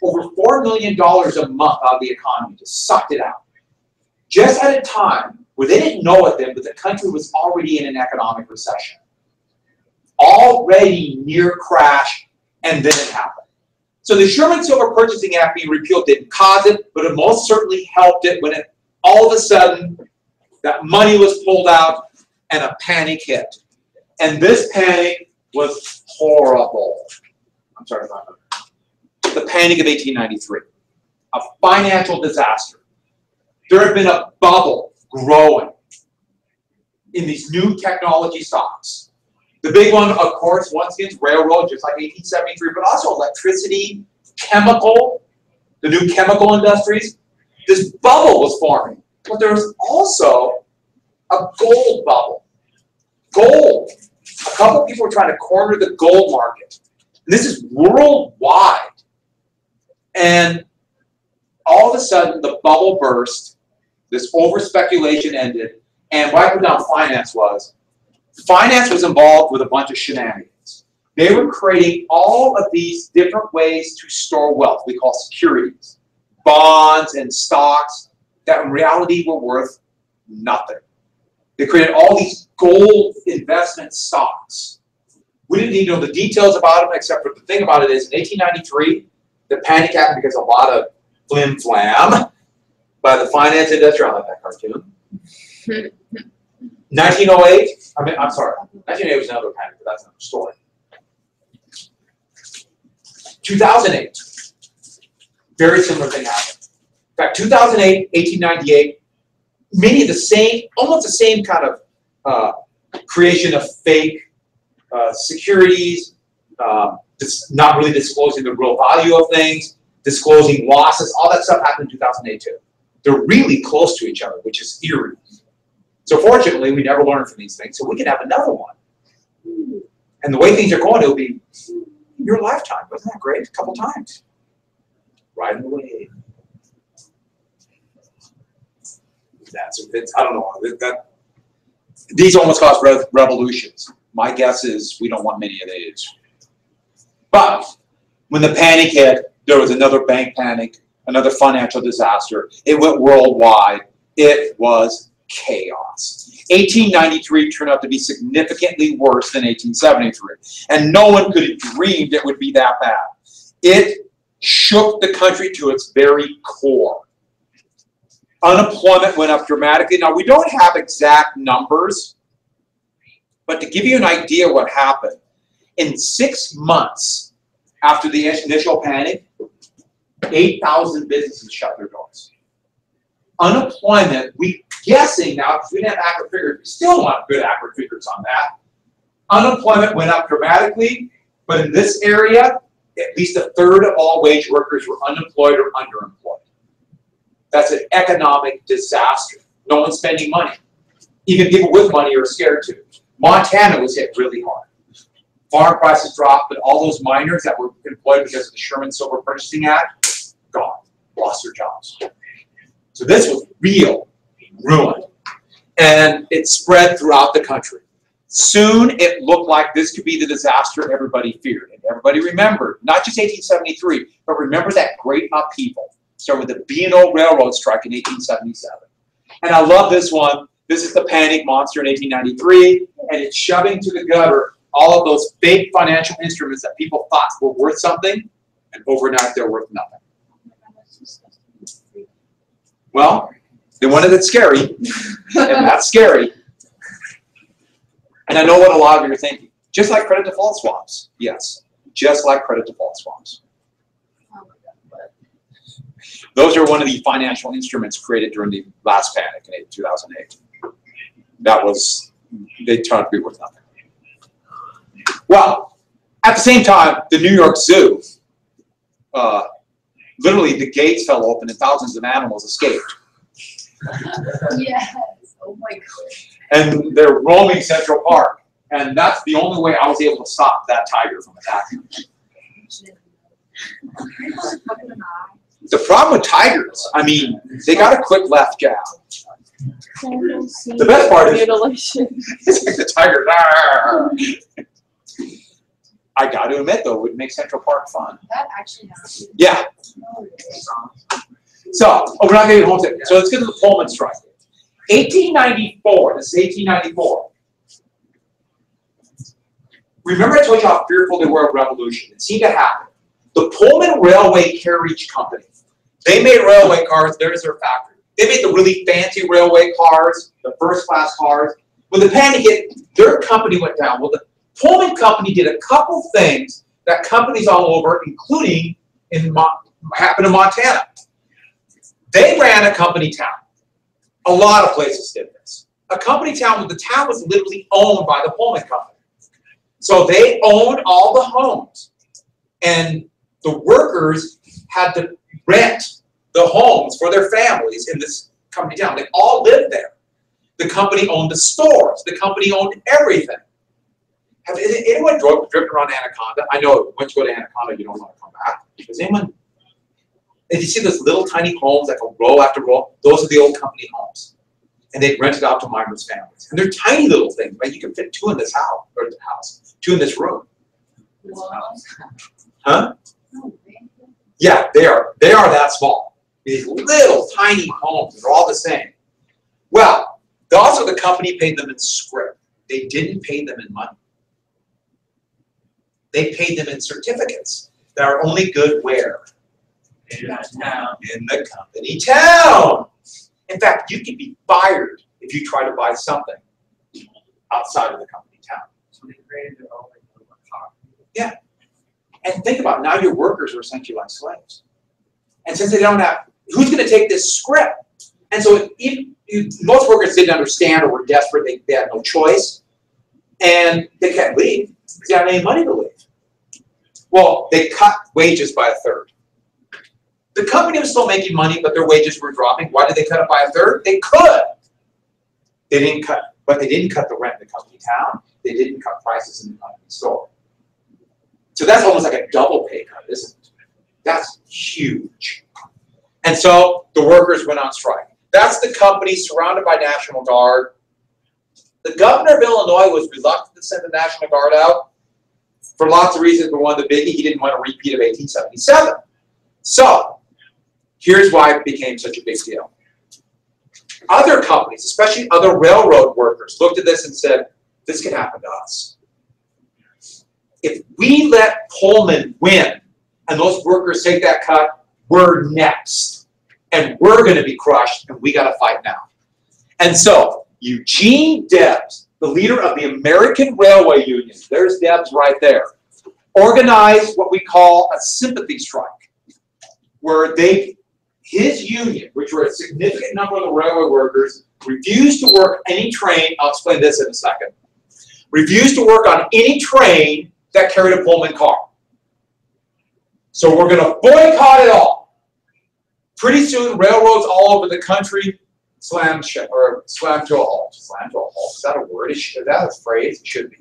over $4 million a month out of the economy, just sucked it out. Just at a time where they didn't know it then, but the country was already in an economic recession. Already near crash, and then it happened. So the Sherman Silver Purchasing Act being repealed didn't cause it, but it most certainly helped it when it all of a sudden that money was pulled out and a panic hit. And this panic was horrible. I'm sorry about that. The panic of 1893, a financial disaster. There had been a bubble growing in these new technology stocks. The big one, of course, once again, is railroad, just like 1873, but also electricity, chemical, the new chemical industries. This bubble was forming. But there was also a gold bubble. Gold. A couple of people were trying to corner the gold market. And this is worldwide. And all of a sudden, the bubble burst. This over-speculation ended. And what I put down finance was involved with a bunch of shenanigans. They were creating all of these different ways to store wealth we call securities, bonds and stocks that in reality were worth nothing. They created all these gold investment stocks. We didn't even know the details about them, except for the thing about it is in 1893, the panic happened because a lot of flim-flam by the finance industry. I like that cartoon. 1908, I'm sorry, 1908 was another panic, but that's another story. 2008, very similar thing happened. In fact, 2008, 1898, many of the same, almost the same kind of creation of fake securities, not really disclosing the real value of things, disclosing losses, all that stuff happened in 2008 too. They're really close to each other, which is eerie. So fortunately, we never learn from these things, so we can have another one. And the way things are going, it'll be your lifetime. Wasn't that great? A couple times. Riding the wave. I don't know. These almost caused revolutions. My guess is we don't want many of these. But when the panic hit, there was another bank panic, another financial disaster. It went worldwide. It was chaos. 1893 turned out to be significantly worse than 1873. And no one could have dreamed it would be that bad. It shook the country to its very core. Unemployment went up dramatically. Now, we don't have exact numbers, but to give you an idea what happened, in 6 months after the initial panic, 8,000 businesses shut their doors. Unemployment, we guessing now, because we didn't have accurate figures, we still want good accurate figures on that. Unemployment went up dramatically, but in this area, at least a third of all wage workers were unemployed or underemployed. That's an economic disaster. No one's spending money. Even people with money are scared to. Montana was hit really hard. Farm prices dropped, but all those miners that were employed because of the Sherman Silver Purchasing Act, gone, lost their jobs. So this was real ruin. And it spread throughout the country. Soon it looked like this could be the disaster everybody feared. And everybody remembered, not just 1873, but remember that great upheaval. Started with the B&O Railroad strike in 1877. And I love this one. This is the panic monster in 1893, and it's shoving to the gutter all of those fake financial instruments that people thought were worth something, and overnight they're worth nothing. Well, they wanted it scary, and that's scary. And I know what a lot of you are thinking. Just like credit default swaps. Yes, just like credit default swaps. Those are one of the financial instruments created during the last panic in 2008. That was, they turned out to be worth nothing. Well, at the same time, the New York Zoo, literally the gates fell open and thousands of animals escaped. Yes, oh my God. And they're roaming Central Park. And that's the only way I was able to stop that tiger from attacking me. The problem with tigers, I mean, they got a quick left jab. The best part is it's like the tiger. I got to admit, though, it would make Central Park fun. That actually happened. Yeah. So, we're not going to get home today. So let's get to the Pullman Strike. 1894. This is 1894. Remember I told you how fearful they were of revolution. It seemed to happen. The Pullman Railway Carriage Company. They made railway cars. There's their factory. They made the really fancy railway cars, the first-class cars. When the panic hit, their company went down. Well, the Pullman Company did a couple things that companies all over, including happened in Montana. They ran a company town. A lot of places did this. A company town, the town was literally owned by the Pullman Company. So they owned all the homes. And the workers had to rent the homes for their families in this company town. They all lived there. The company owned the stores. The company owned everything. Have anyone driven around Anaconda? I know once you go to Anaconda, you don't want to come back. Does anyone? If you see those little tiny homes, like a row after row, those are the old company homes. And they'd rent it out to migrants' families. And they're tiny little things, right? You can fit two in this house, two in this room. Huh? Yeah, they are that small. These little tiny homes, they're all the same. Well, also the company paid them in scrip. They didn't pay them in money. They paid them in certificates that are only good where? In the company town. In fact, you could be fired if you try to buy something outside of the company town. So they created their own yeah. And think about it, now your workers are essentially like slaves. And since they don't have, who's going to take this script? And so most workers didn't understand or were desperate. They had no choice. And they can't leave because they don't have any money to leave. Well, they cut wages by a third. The company was still making money, but their wages were dropping. Why did they cut it by a third? They could. They didn't cut, but they didn't cut the rent in the company town. They didn't cut prices in the company store. So that's almost like a double pay cut, isn't it? That's huge. And so the workers went on strike. That's the company surrounded by National Guard. The governor of Illinois was reluctant to send the National Guard out for lots of reasons, but one of the biggie, he didn't want a repeat of 1877. So here's why it became such a big deal. Other companies, especially other railroad workers, looked at this and said, this can happen to us. If we let Pullman win and those workers take that cut, we're next. And we're going to be crushed, and we got to fight now. And so Eugene Debs, the leader of the American Railway Union, there's Debs right there, organized what we call a sympathy strike, where his union, which were a significant number of the railway workers, refused to work any train, I'll explain this in a second, refused to work on any train that carried a Pullman car. So we're going to boycott it all. Pretty soon, railroads all over the country slammed to a halt. Slammed to a halt. Is that a word? Is that a phrase? It should be.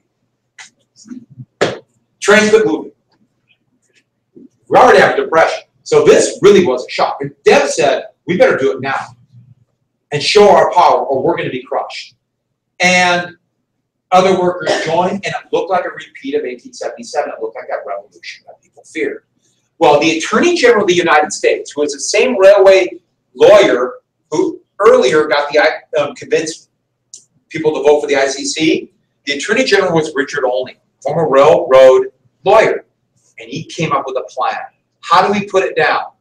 Trains quit moving. We already have a depression. So this really was a shock. And Deb said, we better do it now and show our power or we're going to be crushed. And other workers joined, and it looked like a repeat of 1877. It looked like that revolution that people feared. Well, the Attorney General of the United States, who was the same railway lawyer who earlier got the convinced people to vote for the ICC, the Attorney General was Richard Olney, former railroad lawyer, and he came up with a plan. How do we put it down?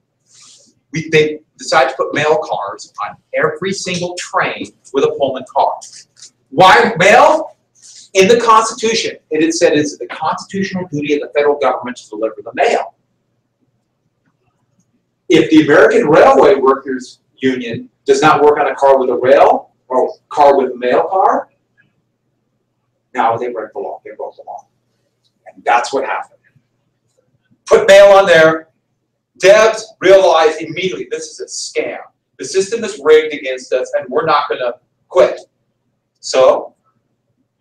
They decided to put mail cars on every single train with a Pullman car. Why mail? In the Constitution, it had said it's the constitutional duty of the federal government to deliver the mail. If the American Railway Workers Union does not work on a car with a rail or car with a mail car, now they break the law. They broke the law. And that's what happened. Put mail on there. Debs realized immediately this is a scam. The system is rigged against us and we're not going to quit. So,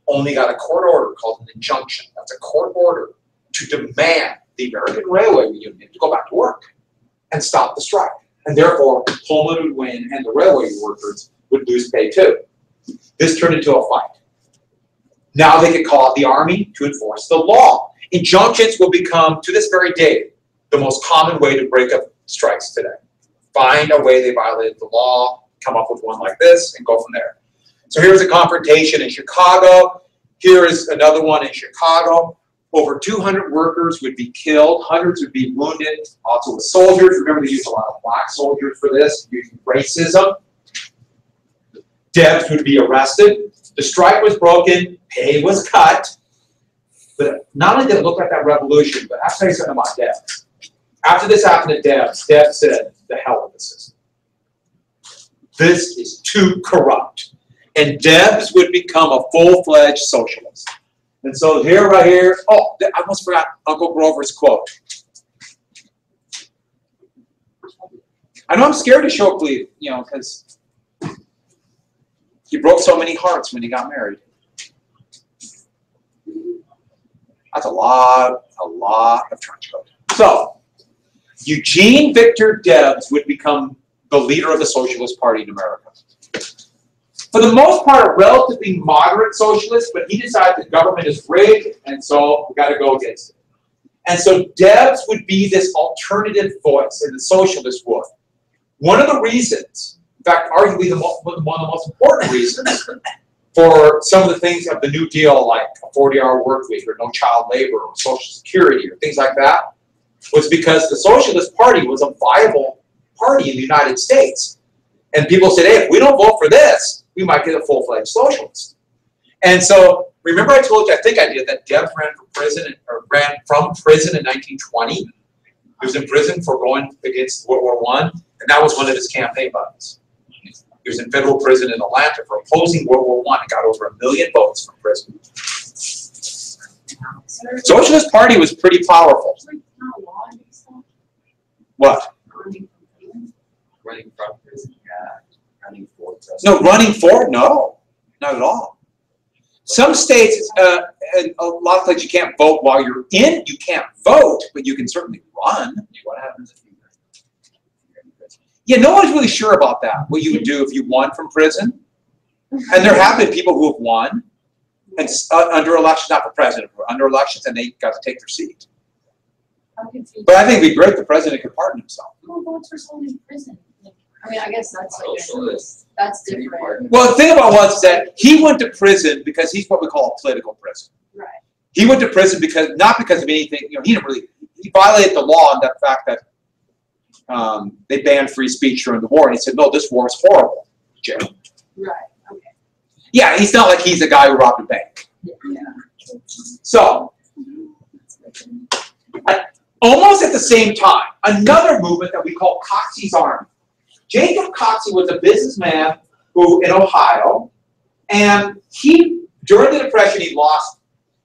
only got a court order called an injunction. That's a court order to demand the American Railway Union to go back to work and stop the strike. And therefore, Pullman would win and the railway workers would lose pay too. This turned into a fight. Now they could call out the army to enforce the law. Injunctions will become, to this very day, the most common way to break up strikes today. Find a way they violated the law, come up with one like this, and go from there. So here's a confrontation in Chicago. Here is another one in Chicago. Over 200 workers would be killed, hundreds would be wounded, also with soldiers. Remember, they used a lot of black soldiers for this, using racism. Debs would be arrested. The strike was broken, pay was cut. But not only did it look like that revolution, but I'll tell you something about Debs. After this happened to Debs, Debs said, the hell with the system. This is too corrupt. And Debs would become a full-fledged socialist. And so here, right here, oh, I almost forgot Uncle Grover's quote. I know I'm scared to show Cleve, you know, because he broke so many hearts when he got married. That's a lot of trench coat. So, Eugene Victor Debs would become the leader of the Socialist Party in America. For the most part, a relatively moderate socialist, but he decided the government is rigged, and so we got to go against it. And so Debs would be this alternative voice, and the socialists would. One of the reasons, in fact, arguably one of the most important reasons for some of the things of the New Deal, like a 40-hour work week or no child labor or Social Security or things like that, was because the Socialist Party was a viable party in the United States. And people said, hey, if we don't vote for this, we might get a full-fledged socialist. And so, remember I told you, I think I did, that Debs ran from prison in 1920. He was in prison for going against World War I, and that was one of his campaign buttons. He was in federal prison in Atlanta for opposing World War I and got over 1 million votes from prison. Socialist Party was pretty powerful. What? Running from prison, yeah. Running for president. No, running for? No, not at all. Some states, and a lot of places, you can't vote while you're in. You can't vote, but you can certainly run. What happens if you're in prison? Yeah, no one's really sure about that, what you would do if you won from prison. And there have been people who have won and under elections, not for president, but under elections, and they got to take their seat. But I think it'd be great if the president could pardon himself. Who votes for someone in prison? I mean, I guess that's like that's different. Well, the thing about was that he went to prison because he's what we call a political prison. Right. He went to prison because not because of anything. You know, he violated the law in that fact that they banned free speech during the war, and he said, "No, this war is horrible, Jim." Right. Okay. Yeah, he's not like he's a guy who robbed a bank. Yeah. So, almost at the same time, another movement that we call Coxey's Army. Jacob Coxey was a businessman who in Ohio, and he, during the Depression, he lost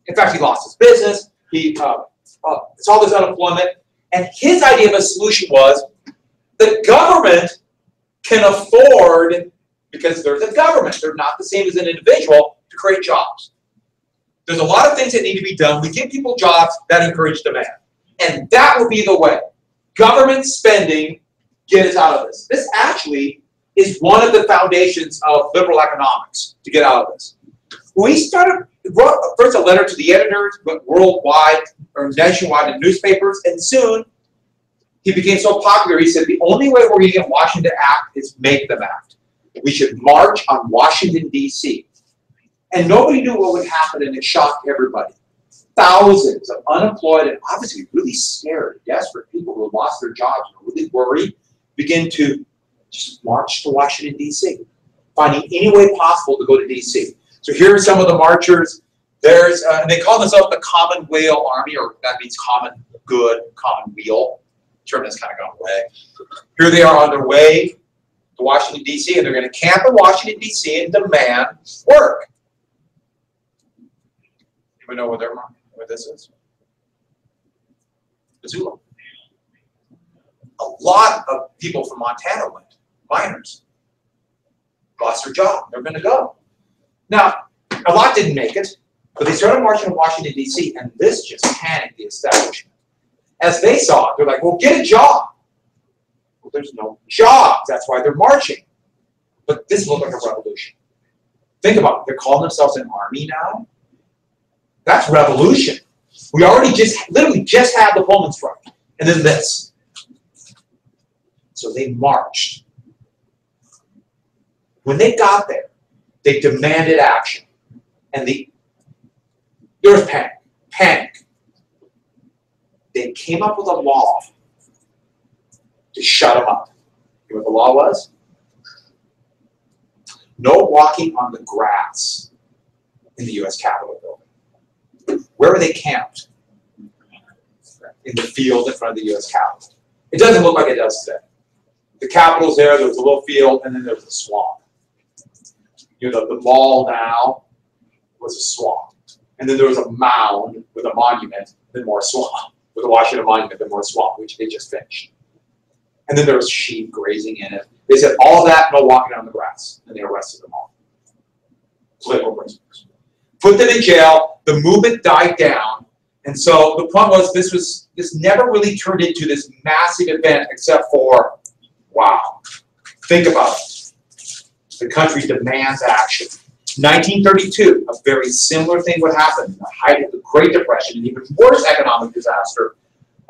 his business, he saw this unemployment, and his idea of a solution was the government can afford, because there's a government, they're not the same as an individual, to create jobs. There's a lot of things that need to be done. We give people jobs that encourage demand. And that will be the way. Government spending get us out of this. This actually is one of the foundations of liberal economics to get out of this. We wrote first a letter to the editors, but worldwide or nationwide in newspapers, and soon he became so popular, he said, the only way we're going to get Washington to act is make them act. We should march on Washington, D.C. And nobody knew what would happen, and it shocked everybody. Thousands of unemployed and obviously really scared, desperate people who lost their jobs and were really worried begin to just march to Washington, D.C., finding any way possible to go to D.C. So here are some of the marchers. There's, and they call themselves the Commonweal Army, or that means common good, commonweal. The term has kind of gone away. Here they are on their way to Washington, D.C., and they're going to camp in Washington, D.C. and demand work. Anyone know where this is? Missoula. A lot of people from Montana went, miners. Lost their job. They're going to go. Now, a lot didn't make it, but they started marching to Washington, D.C., and this just panicked the establishment. As they saw it, they're like, well, get a job. Well, there's no jobs. That's why they're marching. But this looked like a revolution. Think about it. They're calling themselves an army now. That's revolution. We already literally just had the Pullman Strike, and then this. So they marched. When they got there, they demanded action, and there was panic. They came up with a law to shut them up. You know what the law was? No walking on the grass in the U.S. Capitol building. Where were they camped? In the field in front of the U.S. Capitol. It doesn't look like it does today. The Capitol's there was a little field, and then there was a swamp. You know, the mall now was a swamp. And then there was a mound with a monument, then more swamp. With the Washington Monument, then more swamp, which they just finished. And then there was sheep grazing in it. They said, all that, no walking on the grass. And they arrested them all. Political prisoners. Put them in jail. The movement died down. And so the point was, this never really turned into this massive event except for, wow, think about it. The country demands action. 1932, a very similar thing would happen in the height of the Great Depression, an even worse economic disaster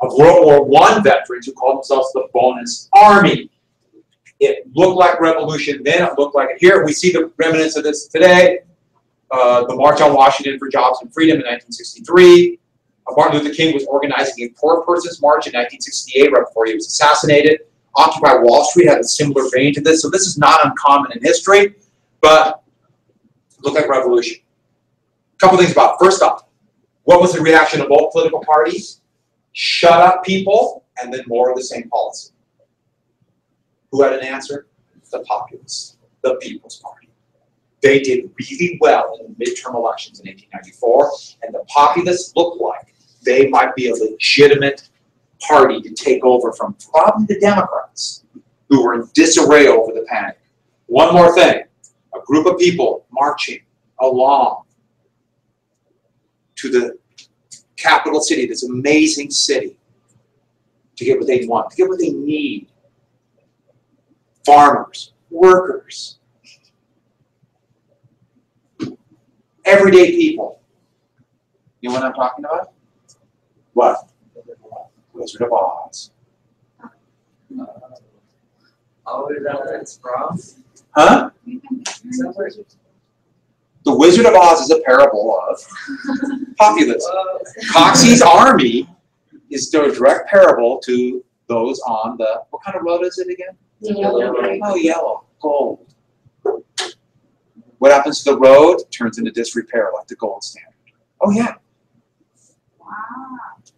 of World War I veterans who called themselves the Bonus Army. It looked like revolution then, it looked like it here. We see the remnants of this today. The March on Washington for Jobs and Freedom in 1963. Martin Luther King was organizing a Poor Person's March in 1968, right before he was assassinated. Occupy Wall Street had a similar vein to this, so this is not uncommon in history, but it looked like revolution. A couple things about it. First off, what was the reaction of both political parties? Shut up, people, and then more of the same policy. Who had an answer? The populists, the People's Party. They did really well in the midterm elections in 1894, and the populists looked like they might be a legitimate party to take over from probably the Democrats, who were in disarray over the panic. One more thing, a group of people marching along to the capital city, this amazing city, to get what they want, to get what they need. Farmers, workers, everyday people. You know what I'm talking about? What? Wizard of Oz. Oh, is that where it's from? Huh? The Wizard of Oz is a parable of populism. Coxey's army is a direct parable to those on the, what kind of road is it again? Yellow. Oh, yellow, gold. What happens to the road? Turns into disrepair like the gold standard. Oh, yeah. Wow.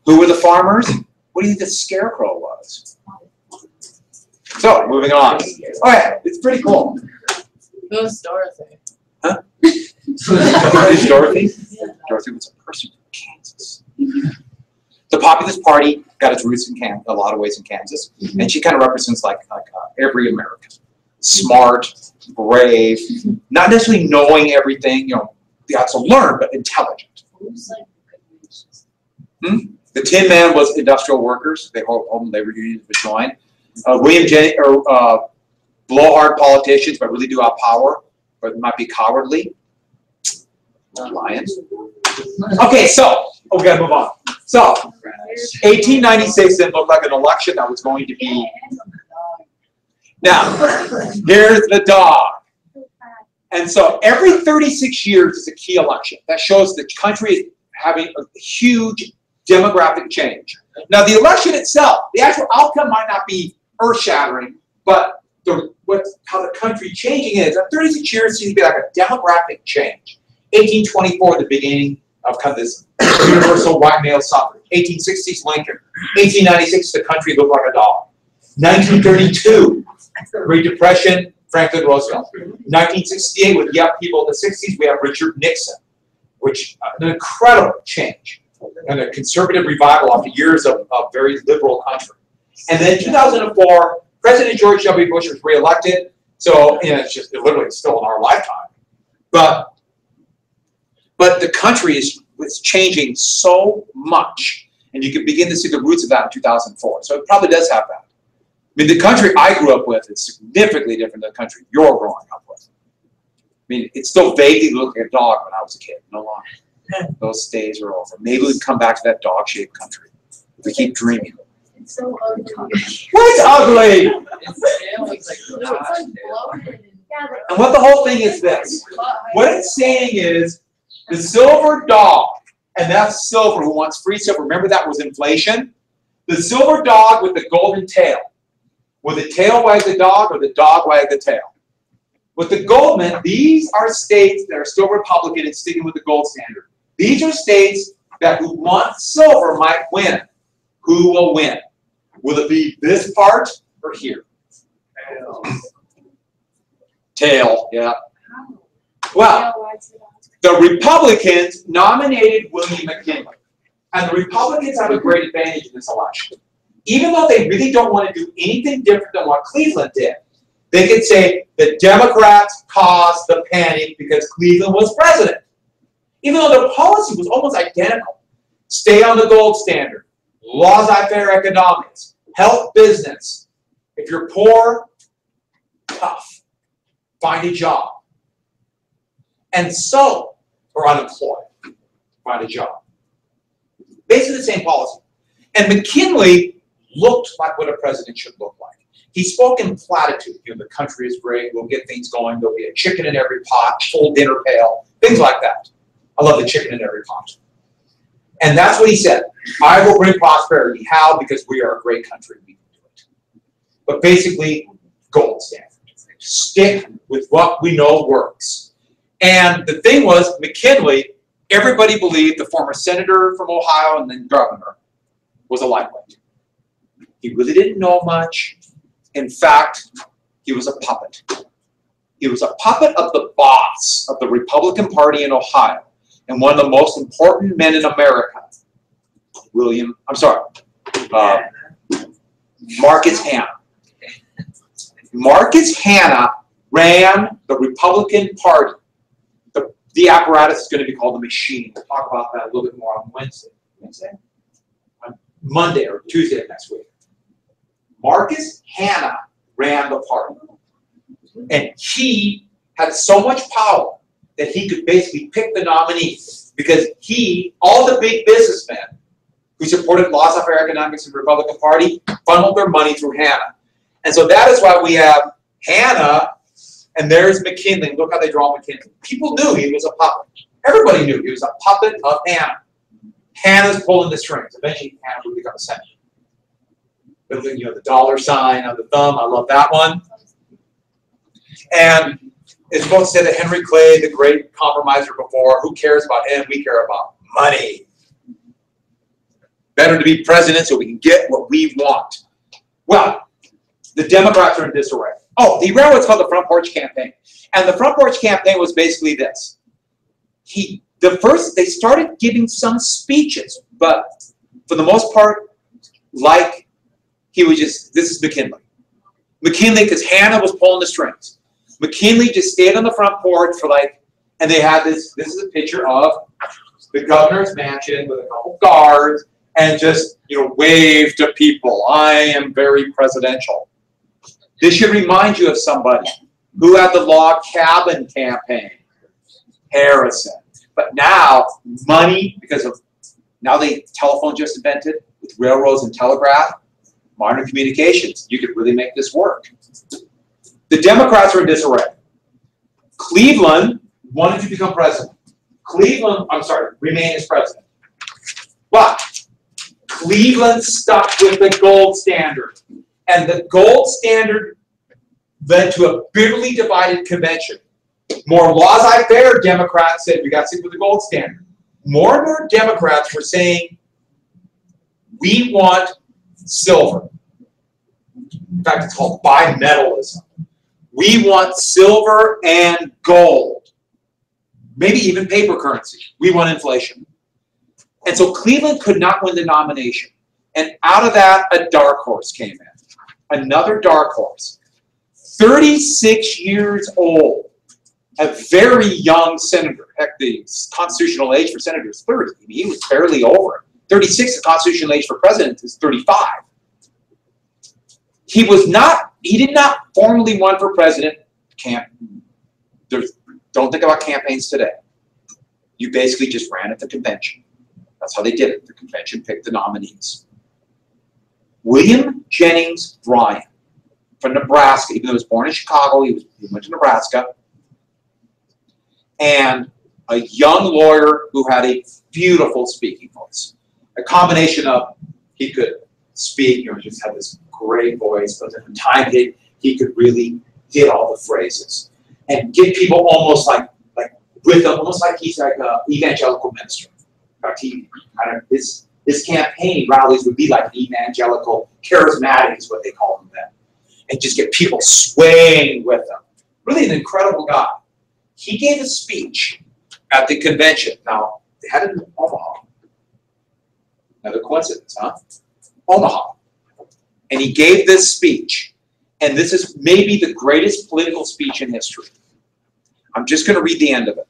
Who were the farmers? What do you think the scarecrow was? So, moving on. Oh, yeah, it's pretty cool. Who's Dorothy? Huh? Who's Dorothy? Dorothy was a person from Kansas. The Populist Party got its roots in a lot of ways in Kansas, and she kind of represents like every American. Smart, brave, not necessarily knowing everything, you know, they have to learn, but intelligent. The Tin Man was industrial workers. They home labor unions would join. William Jennings, blowhard politicians, but really do have power, but might be cowardly. Lions. Okay, so we gotta move on. So, 1896 then looked like an election that was going to be. Now, here's the dog. And so every 36 years is a key election. That shows the country is having a huge demographic change. Now, the election itself, the actual outcome might not be earth-shattering, but how the country changing is. At 36 years seems to be like a demographic change. 1824, the beginning of kind of this universal white male suffrage. 1860s, Lincoln. 1896, the country looked like a dog. 1932, Great Depression, Franklin Roosevelt. 1968, with young people in the 60s, we have Richard Nixon, which an incredible change and a conservative revival after years of very liberal country. And then 2004, President George W. Bush was reelected. So, you know, it's just literally still in our lifetime. But the country is changing so much, and you can begin to see the roots of that in 2004. So it probably does have that. I mean, the country I grew up with is significantly different than the country you're growing up with. I mean, it still vaguely looked like a dog when I was a kid, no longer. Those days are over. Maybe we can come back to that dog-shaped country if we keep dreaming. It's so ugly. What's ugly? Its tail looks like It's Josh like tail. bloated and. And what the whole thing is this. What it's saying is the silver dog, and that's silver who wants free silver. Remember that was inflation? The silver dog with the golden tail. Will the tail wag the dog or the dog wag the tail? With the Goldman, these are states that are still Republican and sticking with the gold standard. These are states that who want silver might win. Who will win? Will it be this part or here? Tail, yeah. Well, the Republicans nominated William McKinley. And the Republicans have a great advantage in this election. Even though they really don't want to do anything different than what Cleveland did, they could say the Democrats caused the panic because Cleveland was president. Even though their policy was almost identical. Stay on the gold standard. Laissez-faire economics. Help business. If you're poor, tough. Find a job. And so, or unemployed. Find a job. Basically the same policy. And McKinley looked like what a president should look like. He spoke in platitude. You know, the country is great. We'll get things going. There'll be a chicken in every pot, full dinner pail, things like that. I love the chicken in every pot. And that's what he said. I will bring prosperity. How? Because we are a great country. We can do it. But basically, gold standard. Stick with what we know works. And the thing was, McKinley, everybody believed the former senator from Ohio and then governor was a lightweight. He really didn't know much. In fact, he was a puppet. He was a puppet of the boss of the Republican Party in Ohio and one of the most important men in America, Marcus Hanna. Marcus Hanna ran the Republican Party. The apparatus is going to be called the machine. We'll talk about that a little bit more on Wednesday. On Monday or Tuesday of next week. Marcus Hanna ran the party. And he had so much power that he could basically pick the nominee because all the big businessmen who supported laissez-faire economics in the Republican Party funneled their money through Hanna. And so that is why we have Hanna, and there's McKinley. Look how they draw McKinley. People knew he was a puppet. Everybody knew he was a puppet of Hanna. Hanna's pulling the strings. Eventually, Hanna would become a senator. But then, you know, the dollar sign on the thumb, I love that one. And it's supposed to say that Henry Clay, the great compromiser before, who cares about him? We care about money. Better to be president so we can get what we want. Well, the Democrats are in disarray. Oh, he ran what's called the Front Porch Campaign. And the Front Porch Campaign was basically this. They started giving some speeches, but for the most part, like he was just, this is McKinley. McKinley, because Hanna was pulling the strings. McKinley just stayed on the front porch for and they had this is a picture of the governor's mansion with a couple guards and just, you know, wave to people. I am very presidential. This should remind you of somebody who had the log cabin campaign, Harrison. But now, money, because of, now the telephone just invented with railroads and telegraph, modern communications, you could really make this work. The Democrats are in disarray. Cleveland wanted to become president. Remain as president. But Cleveland stuck with the gold standard. And the gold standard led to a bitterly divided convention. More laissez-faire Democrats said we got to stick with the gold standard. More and more Democrats were saying we want silver. In fact, it's called bimetallism. We want silver and gold. Maybe even paper currency. We want inflation. And so Cleveland could not win the nomination. And out of that, a dark horse came in. Another dark horse. 36 years old. A very young senator. Heck, the constitutional age for senator is 30. I mean, he was barely over it. 36, the constitutional age for president is 35. He did not formally run for president. Don't think about campaigns today. You basically just ran at the convention. That's how they did it. The convention picked the nominees. William Jennings Bryan from Nebraska, even though he was born in Chicago, he went to Nebraska. And a young lawyer who had a beautiful speaking voice. A combination of he could speak, just had this great voice, but at the time he could really hit all the phrases and get people almost like with him, almost like he's like an evangelical minister. In fact, his campaign rallies would be like an evangelical, charismatic is what they call them then, and just get people swaying with him. Really an incredible guy. He gave a speech at the convention. Now, they had it in Omaha. Another coincidence, huh? Omaha. And he gave this speech. And this is maybe the greatest political speech in history. I'm just going to read the end of it.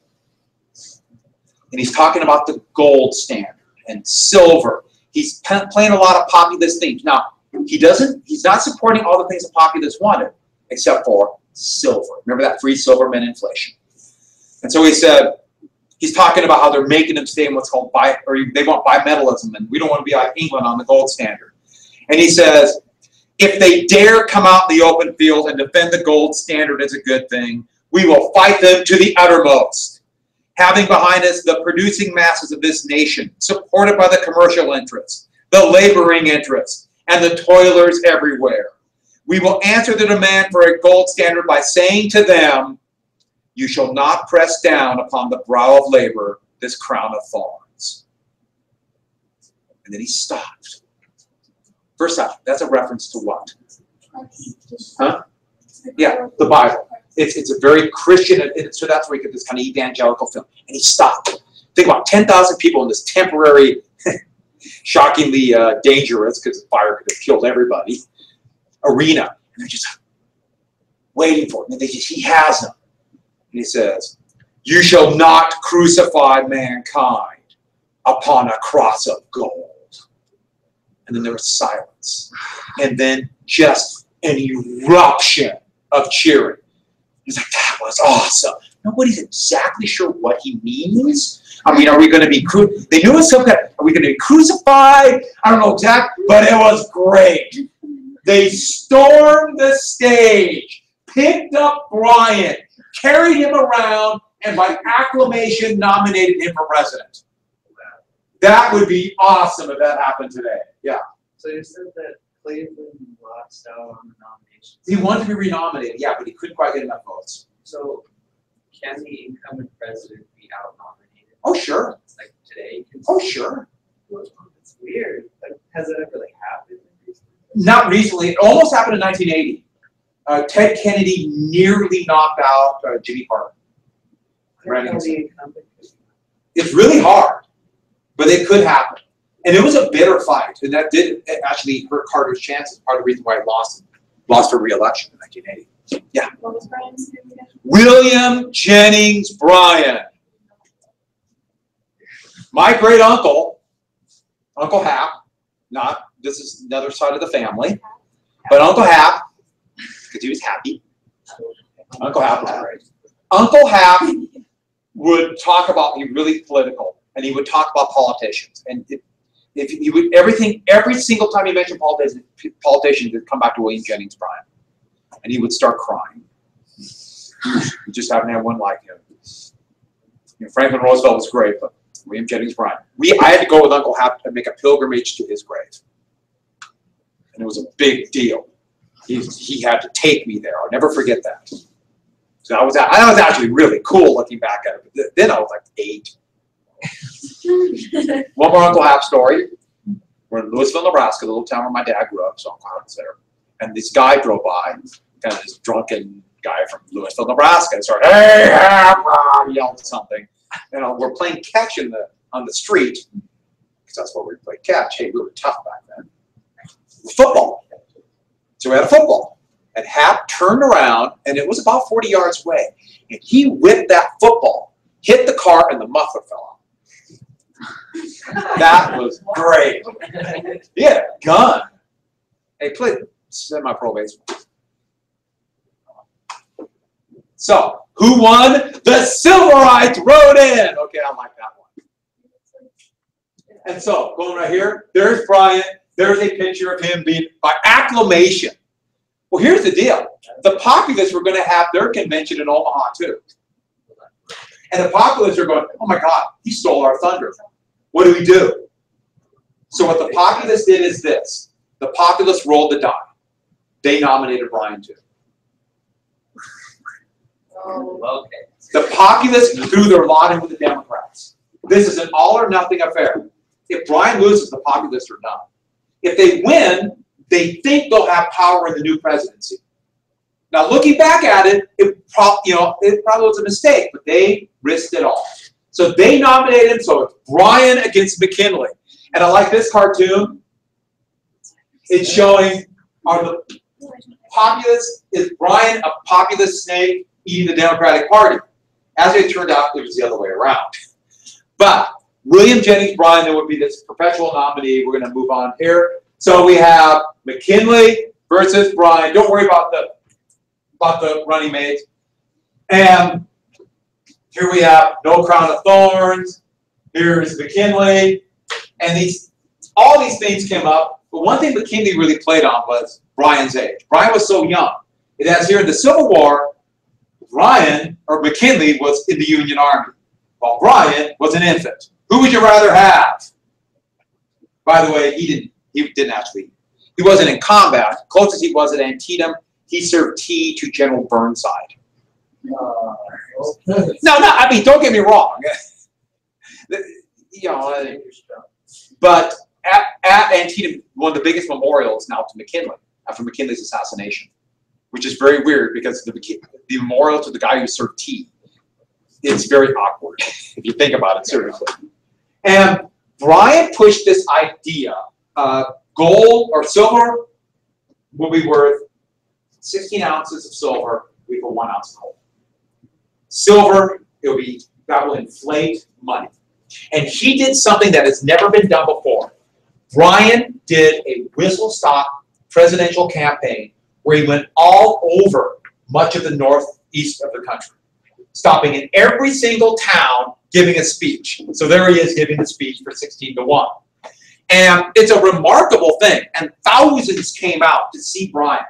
And he's talking about the gold standard and silver. He's playing a lot of populist themes. Now, he's not supporting all the things the populists wanted, except for silver. Remember that free silver meant inflation. And so he said, he's talking about how they're making them stay in what's called they want bimetallism, and we don't want to be like England on the gold standard. And he says, if they dare come out in the open field and defend the gold standard as a good thing, we will fight them to the uttermost. Having behind us the producing masses of this nation, supported by the commercial interests, the laboring interests, and the toilers everywhere. We will answer the demand for a gold standard by saying to them, you shall not press down upon the brow of labor this crown of thorns. And then he stopped. First off, that's a reference to what? Huh? Yeah, the Bible. It's a very Christian, so that's where you get this kind of evangelical film. And he stopped. Think about 10,000 people in this temporary, shockingly dangerous, because the fire could have killed everybody, arena. And they're just waiting for him. And he has them. And he says, you shall not crucify mankind upon a cross of gold. And then there was silence. And then just an eruption of cheering. He's like, that was awesome. Nobody's exactly sure what he means. I mean, are we going to be they knew it was some kind are we going to be crucified? I don't know exactly, but it was great. They stormed the stage, picked up Bryan, carried him around, and by acclamation nominated him for president. That would be awesome if that happened today. Yeah. So you said that Cleveland lost out on the nomination. He wanted to be renominated, yeah, but he couldn't quite get enough votes. So can the incumbent president be out-nominated? Oh, sure. Like today? Oh, sure. It's weird. Like, has it ever happened? Not recently. It almost happened in 1980. Ted Kennedy nearly knocked out Jimmy Carter. It's really hard, but it could happen. And it was a bitter fight, and that did actually hurt Carter's chances. Part of the reason why he lost for re-election in 1980. Yeah. What was Bryan's name again? William Jennings Bryan. My great uncle, Uncle Hap, this is another side of the family, but Uncle Hap, because he was happy. Uncle Hap was great. Uncle Hap would talk about, he really political, and he would talk about politicians. And if he would every single time he mentioned politicians would come back to William Jennings Bryan, and he would start crying. We just haven't had one like him. Franklin Roosevelt was great, but William Jennings Bryan. I had to go with Uncle Hap and make a pilgrimage to his grave, and it was a big deal. He had to take me there. I'll never forget that. So that was actually really cool looking back at it. But then I was like 8. One more Uncle Hap story. We're in Louisville, Nebraska, the little town where my dad grew up, so Uncle Hap was there. And this guy drove by, kind of this drunken guy from Louisville, Nebraska, and started, hey, Hap, yelled something. And we're playing catch on the street, because that's what we played catch. Hey, we were tough back then. Football. So we had a football. And Hap turned around, and it was about 40 yards away. And he whipped that football, hit the car, and the muffler fell off. That was great. He had a gun. He played semi-pro baseball. So, who won? The civil rights rode in. Okay, I like that one. And so, going right here, there's Bryan. There's a picture of him being by acclamation. Well, here's the deal. The populists were going to have their convention in Omaha, too. And the populists are going, oh my God, he stole our thunder. What do we do? So what the populists did is this. The populists rolled the die. They nominated Bryan, too. Okay. The populists threw their lot in with the Democrats. This is an all or nothing affair. If Bryan loses, the populists are done. If they win, they think they'll have power in the new presidency. Now, looking back at it, it probably was a mistake, but they risked it all. So they nominated him. So it's Bryan against McKinley. And I like this cartoon. It's showing the populist, is Bryan a populist snake eating the Democratic Party? As it turned out, it was the other way around. But William Jennings Bryan, there would be this perpetual nominee. We're going to move on here. So we have McKinley versus Bryan. Don't worry about the running mates. And here we have No Crown of Thorns. Here's McKinley. And all these things came up. But one thing McKinley really played on was Bryan's age. Bryan was so young. It has here in the Civil War, McKinley was in the Union Army, while Bryan was an infant. Who would you rather have? By the way, he wasn't in combat. Closest he was at Antietam, he served tea to General Burnside. Okay. No, I mean, don't get me wrong. But at Antietam, one of the biggest memorials now to McKinley, after McKinley's assassination, which is very weird because the memorial to the guy who served tea, it's very awkward if you think about it seriously. And Bryan pushed this idea, gold or silver will be worth 16 ounces of silver equal 1 ounce of gold. Silver, that will inflate money. And he did something that has never been done before. Bryan did a whistle-stop presidential campaign where he went all over much of the northeast of the country, stopping in every single town, giving a speech. So there he is giving the speech for 16-1. And it's a remarkable thing. And thousands came out to see Bryan.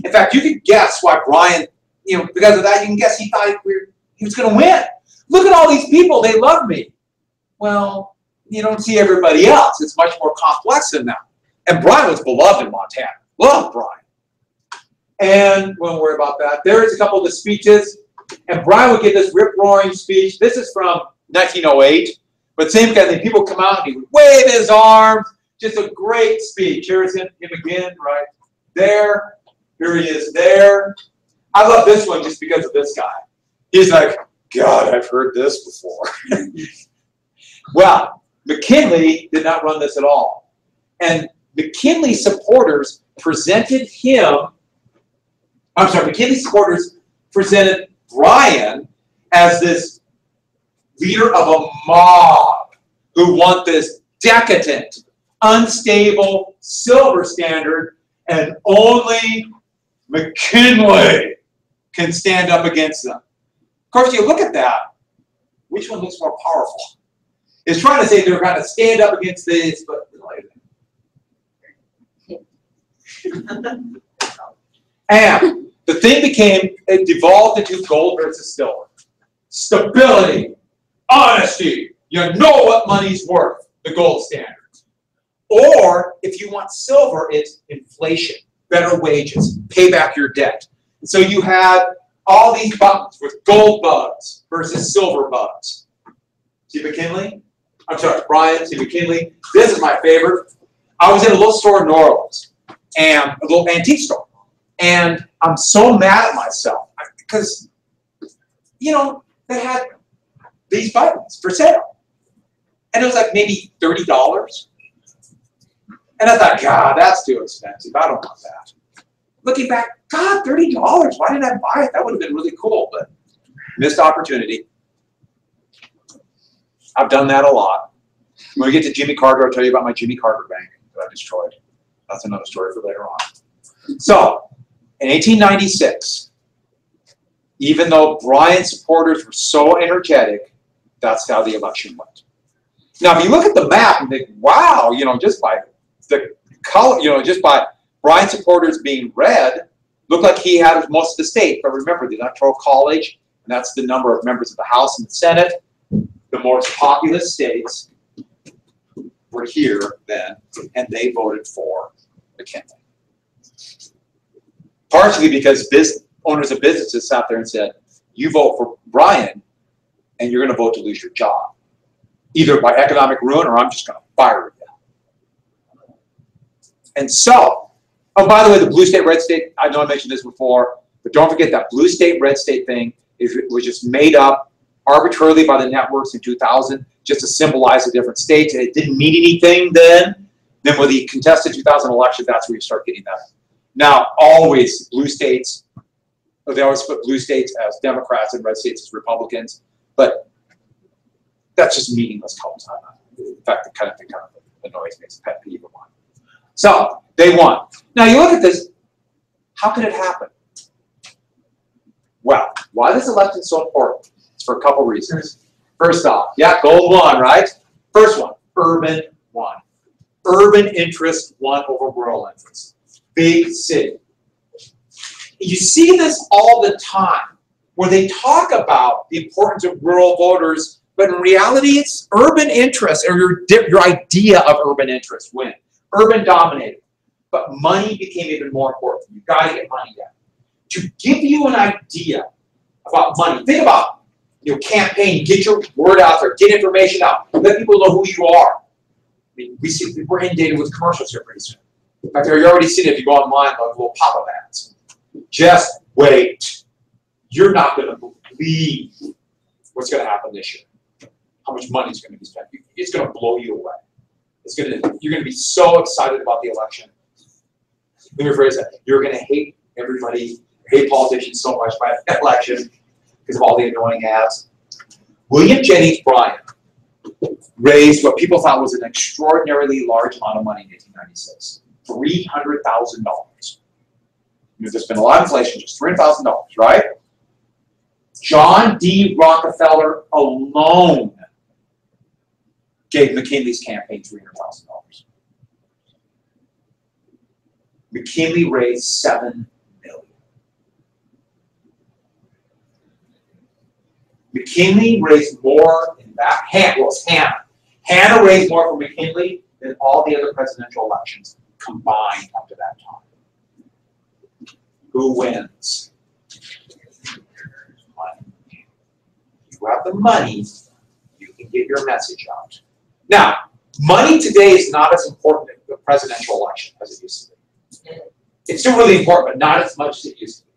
In fact, you could guess why Bryan, because of that, you can guess he thought he was going to win. Look at all these people. They love me. Well, you don't see everybody else. It's much more complex than that. And Bryan was beloved in Montana. Loved Bryan. And we won't worry about that. There's a couple of the speeches. And Bryan would give this rip-roaring speech. This is from 1908. But same kind of thing. People come out and he would wave his arms. Just a great speech. Here's him again right there. Here he is there. I love this one just because of this guy. He's like, God, I've heard this before. Well, McKinley did not run this at all. And McKinley's supporters presented Bryan as this leader of a mob who want this decadent, unstable silver standard, and only McKinley can stand up against them. Of course, you look at that, which one looks more powerful? It's trying to say they're going to stand up against this, but and the thing it devolved into gold versus silver. Stability, honesty, you know what money's worth, the gold standard. Or if you want silver, it's inflation, better wages, pay back your debt. And so you had all these buttons with gold bugs versus silver bugs. See McKinley? I'm sorry, Bryan, see McKinley. This is my favorite. I was in a little store in New Orleans, and a little antique store. And I'm so mad at myself because, they had these buttons for sale. And it was like maybe $30. And I thought, God, that's too expensive. I don't want that. Looking back, God, $30. Why didn't I buy it? That would have been really cool, but missed opportunity. I've done that a lot. When we get to Jimmy Carter, I'll tell you about my Jimmy Carter bank that I destroyed. That's another story for later on. So, in 1896, even though Bryan supporters were so energetic, that's how the election went. Now, if you look at the map and think, wow, just by the color, just by Bryan supporters being red, looked like he had most of the state. But remember, the Electoral College, and that's the number of members of the House and the Senate, the most populous states were here then, and they voted for McKinley. Partially because owners of businesses sat there and said, you vote for Bryan, and you're going to vote to lose your job, either by economic ruin or I'm just going to fire you. And so, oh, by the way, the blue state, red state, I know I mentioned this before, but don't forget that blue state, red state thing was just made up arbitrarily by the networks in 2000 just to symbolize the different states. And it didn't mean anything then. Then with the contested 2000 election, that's where you start getting that. Now, always blue states, they always put blue states as Democrats and red states as Republicans, but that's just meaningless colors. In fact, the kind of annoys me. It's a pet peeve of mine. So they won. Now you look at this. How could it happen? Well, why this election is so important? It's for a couple reasons. First off, yeah, gold won, right? First one, urban won. Urban interest won over rural interest. Big city. You see this all the time, where they talk about the importance of rural voters, but in reality, it's urban interest, or your idea of urban interest win. Urban dominated. But money became even more important. You've got to get money down. To give you an idea about money, think about campaign, get your word out there, get information out, let people know who you are. I mean, we're inundated with commercials here pretty soon. In fact, you're already seeing it if you go online, like little pop-up ads. Just wait. You're not going to believe what's going to happen this year. How much money is going to be spent. It's going to blow you away. You're going to be so excited about the election. Let me rephrase that. You're going to hate everybody, hate politicians so much by the election because of all the annoying ads. William Jennings Bryan raised what people thought was an extraordinarily large amount of money in 1896. $300,000. There's been a lot of inflation, just $300,000, right? John D. Rockefeller alone gave McKinley's campaign $300,000. McKinley raised $7 million. McKinley raised more in that. Hannah raised more for McKinley than all the other presidential elections combined up to that time. Who wins? Money. You have the money, you can get your message out. Now, money today is not as important in the presidential election as it used to be. It's still really important, but not as much as it used to be.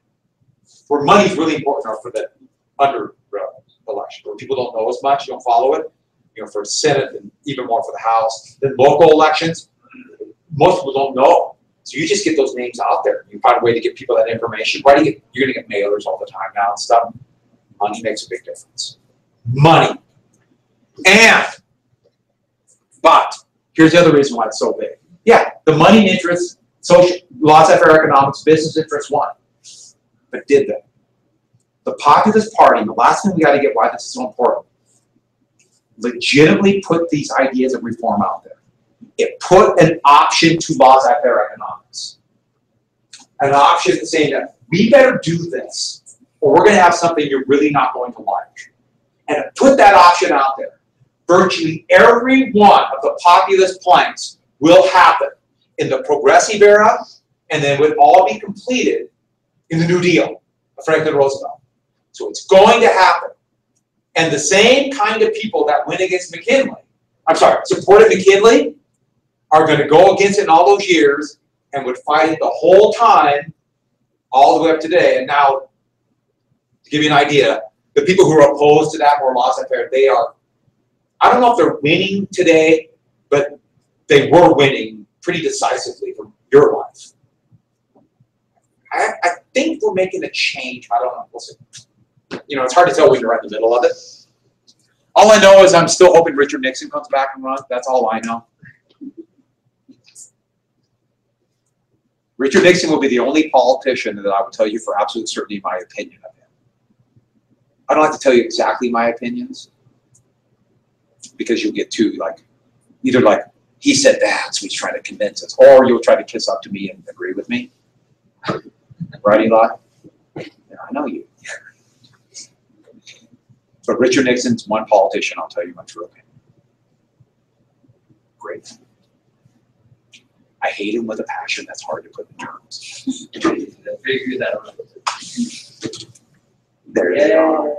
Where money is really important are for the under election, where people don't know as much, don't follow it. For Senate and even more for the House. Then local elections, most people don't know. So you just get those names out there. You find a way to get people that information. You're going to get mailers all the time now and stuff. Money makes a big difference. Money. But here's the other reason why it's so big. Yeah, the money interests, social, laissez-faire economics, business interests won. But did they? The Populist Party, the last thing we got to get why this is so important, legitimately put these ideas of reform out there. It put an option to laissez-faire economics. An option saying that we better do this, or we're going to have something you're really not going to like. And it put that option out there. Virtually every one of the populist planks will happen in the progressive era, and then would all be completed in the New Deal of Franklin Roosevelt. So it's going to happen. And the same kind of people that went against McKinley, supported McKinley, are going to go against it in all those years and would fight it the whole time, all the way up to today. And now, to give you an idea, the people who are opposed to that, more laissez-faire, they are, I don't know if they're winning today, but they were winning pretty decisively for your life. I think we're making a change. I don't know. We'll see. It's hard to tell when you're right in the middle of it. All I know is I'm still hoping Richard Nixon comes back and runs. That's all I know. Richard Nixon will be the only politician that I will tell you for absolute certainty my opinion of him. I don't like to tell you exactly my opinions because you'll get too like, either like, he said that, so he's trying to convince us, or you'll try to kiss up to me and agree with me. Right, Eli? Yeah, I know you. But Richard Nixon's one politician, I'll tell you my true opinion. Great. I hate him with a passion that's hard to put in terms. Figure that out. There they are.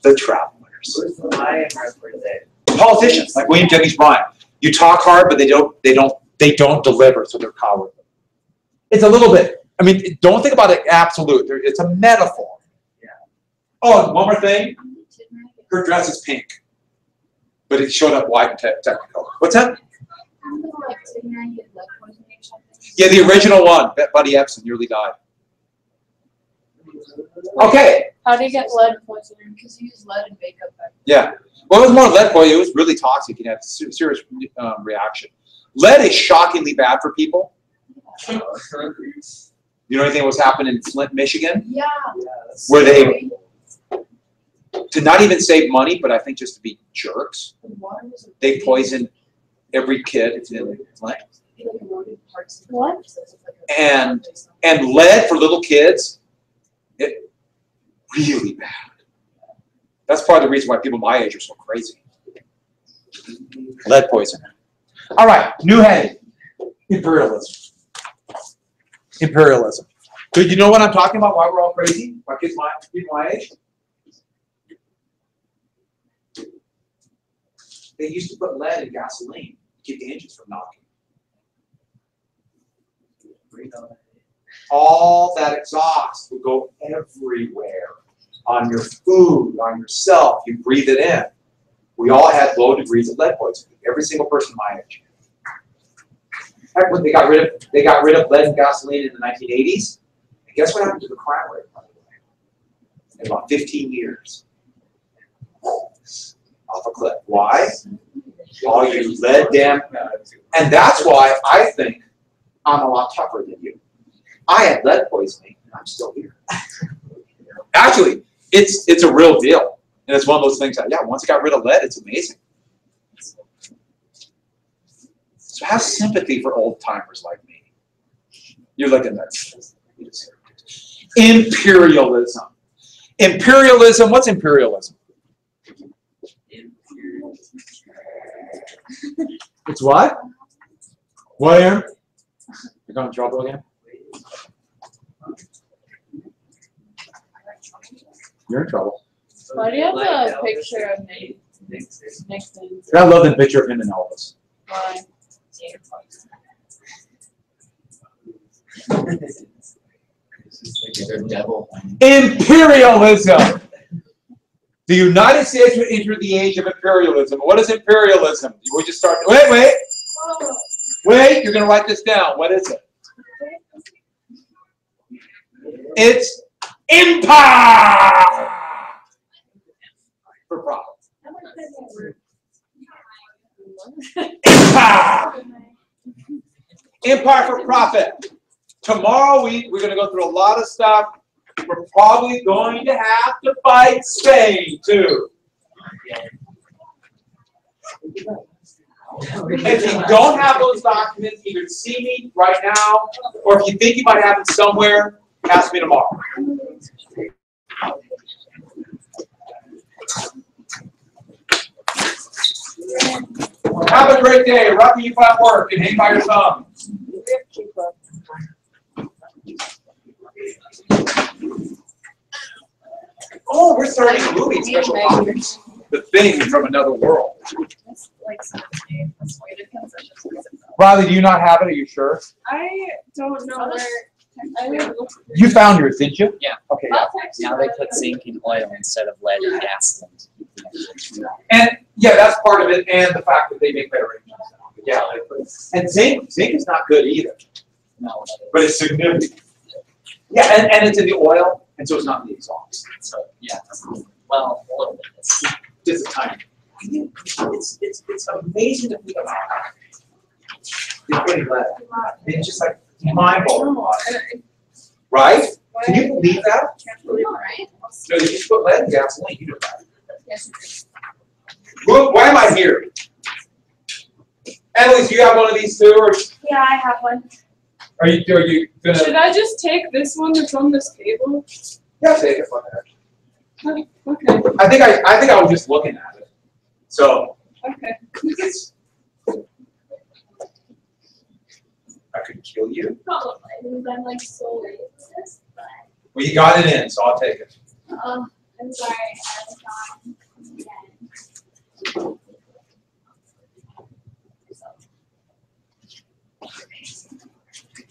The travelers. Who's the Lion representative? Politicians, like William Jennings Bryan. You talk hard, but they don't deliver, so they're cowardly. It's a little bit, I mean, don't think about it absolute. It's a metaphor. Yeah. Oh, and one more thing. Her dress is pink, but it showed up white and technicolor. What's that? Yeah, the original one. Buddy Epson nearly died. Okay. How do you get lead poisoning? Because you use lead in makeup. Yeah. Well, it was more lead poisoning. It was really toxic. You had a serious reaction. Lead is shockingly bad for people. You know anything that was happening in Flint, Michigan? Yeah. Where they, to not even save money, but I think just to be jerks, they poisoned every kid in Flint. What? And lead for little kids, it really bad. That's part of the reason why people my age are so crazy. Lead poisoning. All right, new heading. Imperialism. Imperialism. Do you know what I'm talking about? Why we're all crazy? Why kids my age? They used to put lead in gasoline to keep the engines from knocking. All that exhaust would go everywhere. On your food, on yourself, you breathe it in. We all had low degrees of lead poisoning. Every single person my age. Heck, when they got rid of lead and gasoline in the 1980s. And guess what happened to the crime rate, by the way? In about 15 years. Off a cliff. Why? All you lead damn. And that's why I think I'm a lot tougher than you. I had lead poisoning, and I'm still here. Actually, it's a real deal. And it's one of those things that, yeah, once I got rid of lead, it's amazing. So have sympathy for old timers like me. You're looking at that. Imperialism. Imperialism, what's imperialism? It's what? William? You're going to trouble again? You're in trouble. Why do you have a picture of Nixon? I love the picture of him and Elvis. Why? Imperialism. The United States would enter the age of imperialism. What is imperialism? We just start. Wait. Wait, you're going to write this down. What is it? It's empire for profit. Empire. Empire for profit. Tomorrow we're going to go through a lot of stuff. We're probably going to have to fight Spain too. If you don't have those documents, either see me right now, or if you think you might have them somewhere, ask me tomorrow. Have a great day. Rock you at work and hang by your thumb. Oh, we're starting a movie special topics. The Thing from Another World. Riley, do you not have it? Are you sure? I don't know where. You found yours, didn't you? Yeah. Okay. Yeah. Now they put zinc and oil instead of lead and gasoline. And yeah, that's part of it, and the fact that they make better engines. Yeah. And zinc is not good either. No. But it's significant. Yeah, and it's in the oil, and so it's not in the exhaust. So yeah. Well, a little bit. Just a tiny. It's amazing to think about. It's pretty lead. It's just like mind blowing, right? Can you believe that? You know, right? So if you put lead in gasoline, you know that. Yes, you Look, why am I here? Annalise, do you have one of these too, or Yeah, I have one. are you gonna? Should I just take this one that's on this table? Yeah, take it from there. Okay. I think I was just looking at it. So Okay. I could kill you. Probably, because I'm like so racist, but, Well, you got it in, so I'll take it. I'm sorry, I was gone again.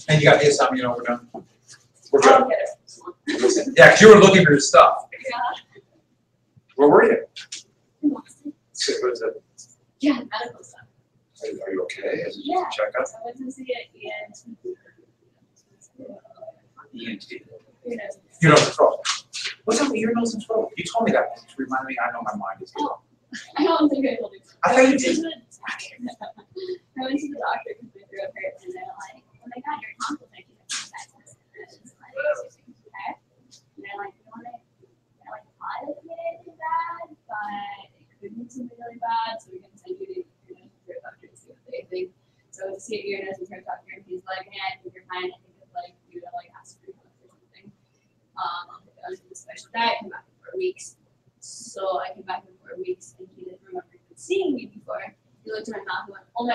And you got this time, you know, we're done. We're I'll good. get it. Yeah, because you were looking for your stuff. Yeah. Where were you? Boston. So, was it, Yeah, medical stuff. are you okay? Is it just Yeah. a checkup? I went to see it ENT. and, Your nose and throat. What's up with your nose and throat? You told me that to remind me. I know my mind is. Oh, I don't think I told you. I thought you did. I went to the doctor because my throat hurt, and they're like, "Oh my God, your tonsils are keeping coming back." And it's like, okay. And they're like, "You want it?" I like thought it made it bad, but it could be something really bad, so we're gonna send you to your nose and throat doctor to see what they think. So to see your nose and throat doctor, and he's like, "Yeah, I think you're fine. I think it's like you know, like acid reflux or something." I was in a special diet, came back in 4 weeks. So I came back in 4 weeks, and he didn't remember even seeing me before. He looked at my mouth and went, "Oh my."